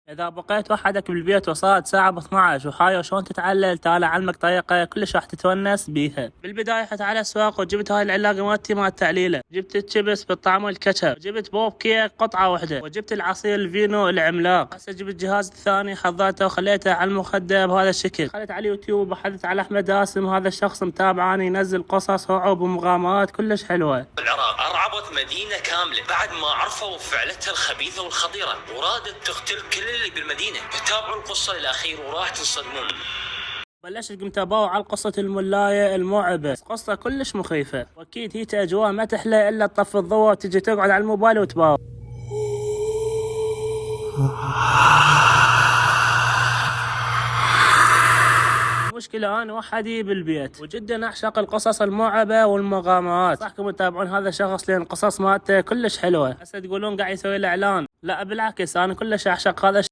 إذا بقيت وحدك بالبيت وصارت ساعة ب12 وحاير شلون تتعلل، تعال أعلمك طريقة كلش راح تتونس بيها. بالبداية رحت على السوق وجبت هاي العلاقة مالتي مال التعليلة، جبت الشيبس بالطعم الكاتشب، جبت بوب كيك قطعة واحدة، وجبت العصير الفينو العملاق. هسه جبت الجهاز الثاني حضرته وخليته على المخدة بهذا الشكل. خليت على اليوتيوب وبحثت على أحمد راسم، هذا الشخص متابعاني ينزل قصص رعب ومغامرات كلش حلوة. العراق أرعبت مدينة كاملة بعد ما عرفوا فعلتها الخبيثة والخطيرة، ورادت تقتل كل اللي بالمدينة. تابعوا القصة للأخير وراح تنصدمون. بلشت قمت ابوع على قصة الملاية المرعبة، قصة كلش مخيفة، واكيد هيك اجواء ما تحلى الا تطفي الضوء وتجي تقعد على الموبايل وتباوع. مشكلة أنا وحدي بالبيت وجدا أعشق القصص المرعبة والمغامرات. صحكم تتابعون هذا الشخص لأن القصص مالته كلش حلوة. هسه تقولون قاعد يسوي له إعلان، لا بالعكس أنا كلش أعشق هذا